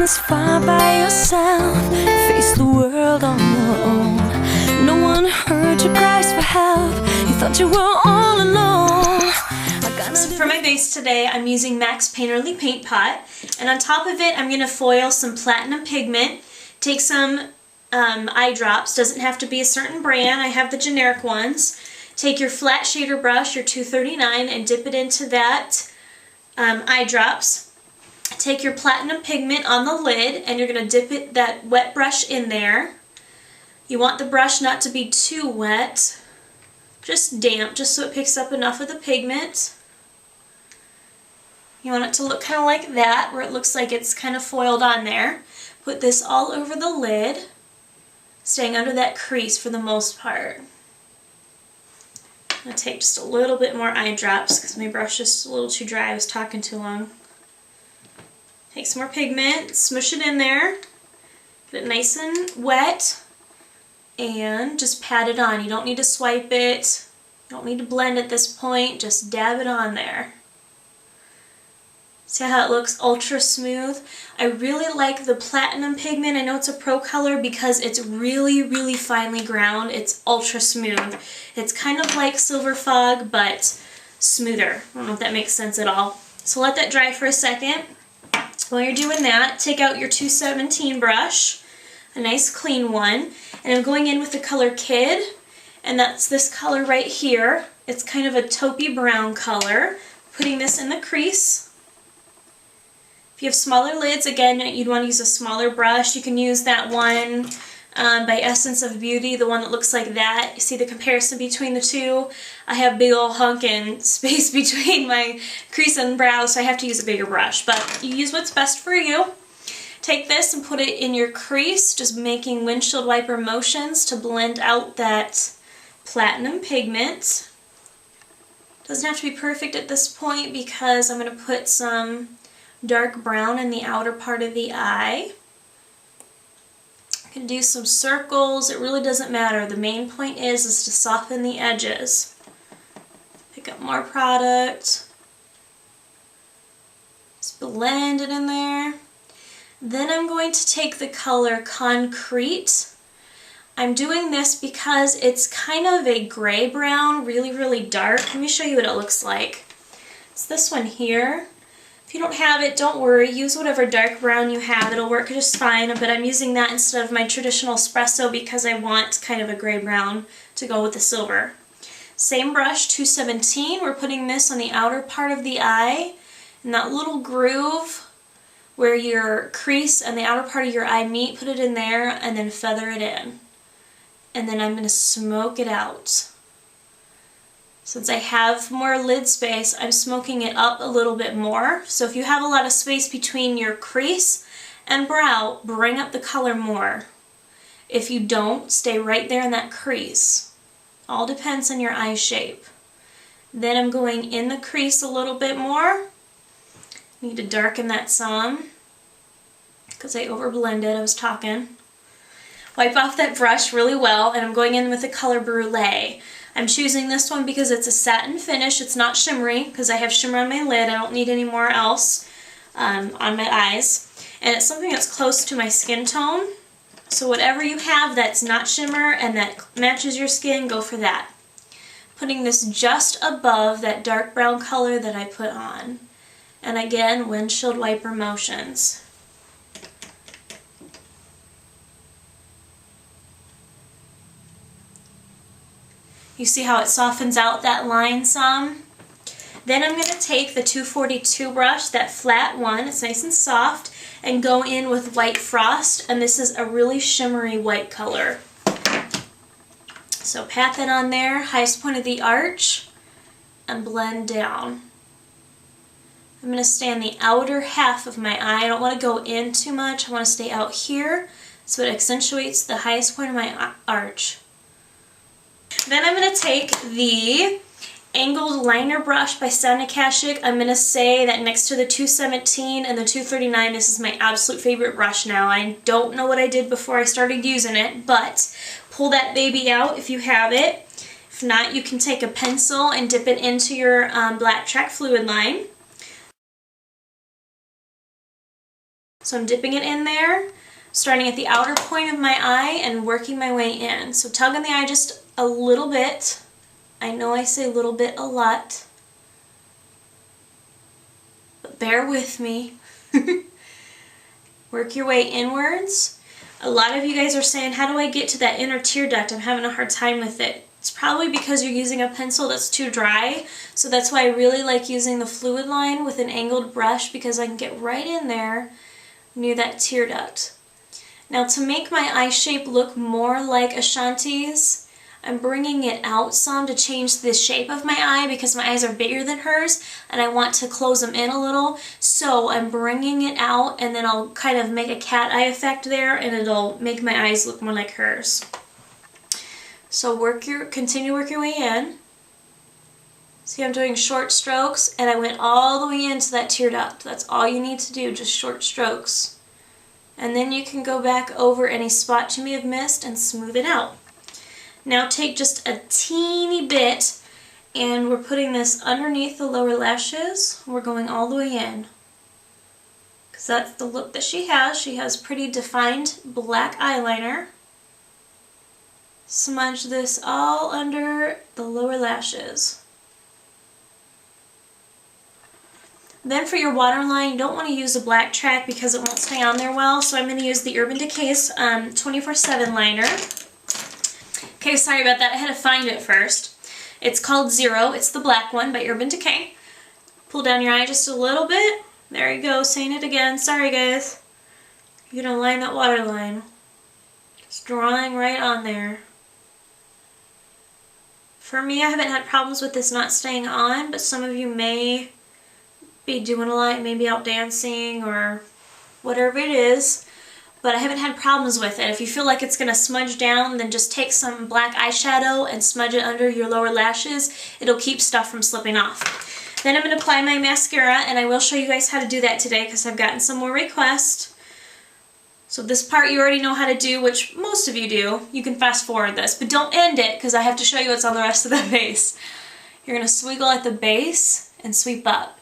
this far by yourself, face the world on your own. No one heard your cries for help, you thought you were all alone. So for my base today, I'm using MAC's Painterly Paint Pot, and on top of it I'm going to foil some platinum pigment. Take some eye drops, doesn't have to be a certain brand, I have the generic ones. Take your flat shader brush, your 239, and dip it into that eye drops. Take your platinum pigment on the lid, and you're going to dip that wet brush in there. You want the brush not to be too wet, just damp, just so it picks up enough of the pigment. You want it to look kind of like that, where it looks like it's kind of foiled on there. Put this all over the lid, staying under that crease for the most part. I'm going to take just a little bit more eye drops because my brush is a little too dry. I was talking too long. Take some more pigment, smush it in there, get it nice and wet, and just pat it on. You don't need to swipe it, you don't need to blend at this point, just dab it on there. See how it looks ultra smooth? I really like the platinum pigment. I know it's a pro color because it's really, really finely ground. It's ultra smooth. It's kind of like silver fog, but smoother. I don't know if that makes sense at all. So let that dry for a second. While you're doing that, take out your 217 brush, a nice clean one, and I'm going in with the color Kid, and that's this color right here. It's kind of a taupey brown color. Putting this in the crease. If you have smaller lids, again, you'd want to use a smaller brush. You can use that one by Essence of Beauty, the one that looks like that. You see the comparison between the two? I have big ol' hunkin' space between my crease and brow, so I have to use a bigger brush. But you use what's best for you. Take this and put it in your crease, just making windshield wiper motions to blend out that platinum pigment. Doesn't have to be perfect at this point because I'm going to put some dark brown in the outer part of the eye. I can do some circles, it really doesn't matter. The main point is to soften the edges. Pick up more product. Just blend it in there. Then I'm going to take the color Concrete. I'm doing this because it's kind of a gray brown, really, really dark. Let me show you what it looks like. It's this one here. If you don't have it, don't worry. Use whatever dark brown you have. It'll work just fine, but I'm using that instead of my traditional espresso because I want kind of a gray brown to go with the silver. Same brush, 217. We're putting this on the outer part of the eye, in that little groove where your crease and the outer part of your eye meet. Put it in there and then feather it in. And then I'm going to smoke it out. Since I have more lid space, I'm smoking it up a little bit more. So if you have a lot of space between your crease and brow, bring up the color more. If you don't, stay right there in that crease. All depends on your eye shape. Then I'm going in the crease a little bit more. Need to darken that some because I overblended, I was talking. Wipe off that brush really well, and I'm going in with the color Brulee. I'm choosing this one because it's a satin finish. It's not shimmery because I have shimmer on my lid. I don't need any more else on my eyes. And it's something that's close to my skin tone. So whatever you have that's not shimmer and that matches your skin, go for that. Putting this just above that dark brown color that I put on. And again, windshield wiper motions. You see how it softens out that line some? Then I'm going to take the 242 brush, that flat one, it's nice and soft, and go in with White Frost, and this is a really shimmery white color. So pat that on there, highest point of the arch, and blend down. I'm going to stay on the outer half of my eye. I don't want to go in too much, I want to stay out here, so it accentuates the highest point of my arch. Then I'm going to take the angled liner brush by Sanakashik. I'm going to say that next to the 217 and the 239, this is my absolute favorite brush now. I don't know what I did before I started using it, but pull that baby out if you have it. If not, you can take a pencil and dip it into your black track fluid line. So I'm dipping it in there, starting at the outer point of my eye and working my way in. So tug on the eye just a little bit. I know I say a little bit a lot, but bear with me. Work your way inwards. A lot of you guys are saying, how do I get to that inner tear duct? I'm having a hard time with it. It's probably because you're using a pencil that's too dry, so that's why I really like using the fluid line with an angled brush, because I can get right in there near that tear duct. Now to make my eye shape look more like Ashanti's, I'm bringing it out some to change the shape of my eye because my eyes are bigger than hers and I want to close them in a little. So I'm bringing it out and then I'll kind of make a cat eye effect there and it'll make my eyes look more like hers. So continue work your way in. See, I'm doing short strokes and I went all the way into that tear duct. That's all you need to do, just short strokes. And then you can go back over any spot you may have missed and smooth it out. Now take just a teeny bit and we're putting this underneath the lower lashes. We're going all the way in, because that's the look that she has. She has pretty defined black eyeliner. Smudge this all under the lower lashes. Then for your waterline, you don't want to use a black track because it won't stay on there well, so I'm going to use the Urban Decay's 24/7 liner. Okay, sorry about that. I had to find it first. It's called Zero. It's the black one by Urban Decay. Pull down your eye just a little bit. There you go. Saying it again. Sorry, guys. You're going to line that waterline. Just drawing right on there. For me, I haven't had problems with this not staying on, but some of you may be doing a lot, maybe out dancing or whatever it is. But I haven't had problems with it. If you feel like it's going to smudge down, then just take some black eyeshadow and smudge it under your lower lashes. It'll keep stuff from slipping off. Then I'm going to apply my mascara, and I will show you guys how to do that today because I've gotten some more requests. So this part you already know how to do, which most of you do. You can fast forward this, but don't end it because I have to show you what's on the rest of the base. You're going to swiggle at the base and sweep up.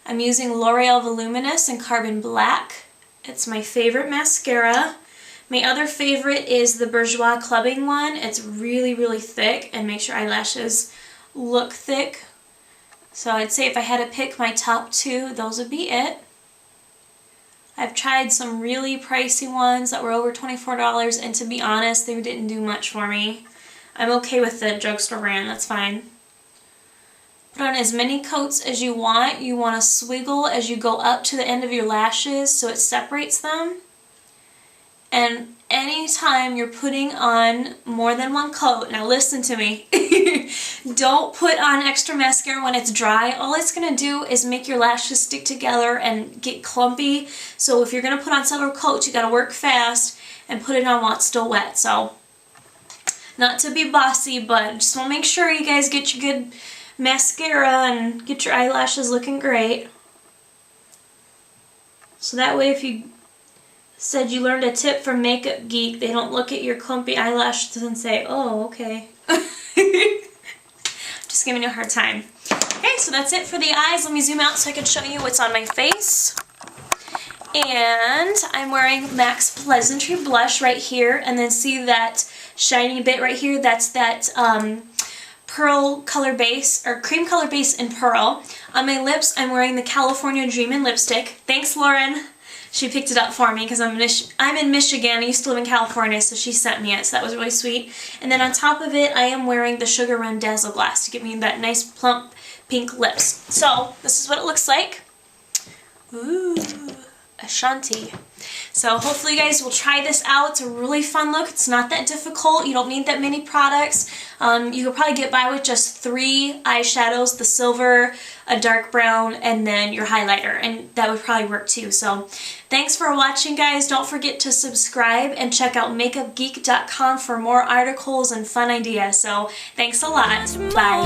I'm using L'Oreal Voluminous in Carbon Black. It's my favorite mascara. My other favorite is the Bourjois Clubbing one. It's really, really thick and makes your eyelashes look thick. So I'd say if I had to pick my top two, those would be it. I've tried some really pricey ones that were over $24, and to be honest, they didn't do much for me. I'm okay with the drugstore brand, that's fine. Put on as many coats as you want. You want to swiggle as you go up to the end of your lashes so it separates them. And anytime you're putting on more than one coat, now listen to me, don't put on extra mascara when it's dry. All it's going to do is make your lashes stick together and get clumpy. So if you're going to put on several coats, you got to work fast and put it on while it's still wet. So not to be bossy, but just want to make sure you guys get your good mascara and get your eyelashes looking great. So that way if you said you learned a tip from Makeup Geek, they don't look at your clumpy eyelashes and say, oh, okay. Just giving you a hard time. Okay, so that's it for the eyes. Let me zoom out so I can show you what's on my face. And I'm wearing MAC's Pleasantry blush right here, and then see that shiny bit right here? That's that pearl color base, or cream color base in pearl. On my lips, I'm wearing the California Dreamin' lipstick. Thanks, Lauren. She picked it up for me because I'm in Michigan. I used to live in California, so she sent me it, so that was really sweet. And then on top of it, I am wearing the Sugar Rim Dazzle Glass to give me that nice plump pink lips. So this is what it looks like. Ooh, Ashanti. So hopefully you guys will try this out. It's a really fun look. It's not that difficult. You don't need that many products. You could probably get by with just 3 eyeshadows, the silver, a dark brown, and then your highlighter, and that would probably work too. So thanks for watching, guys. Don't forget to subscribe and check out makeupgeek.com for more articles and fun ideas. So thanks a lot. Bye.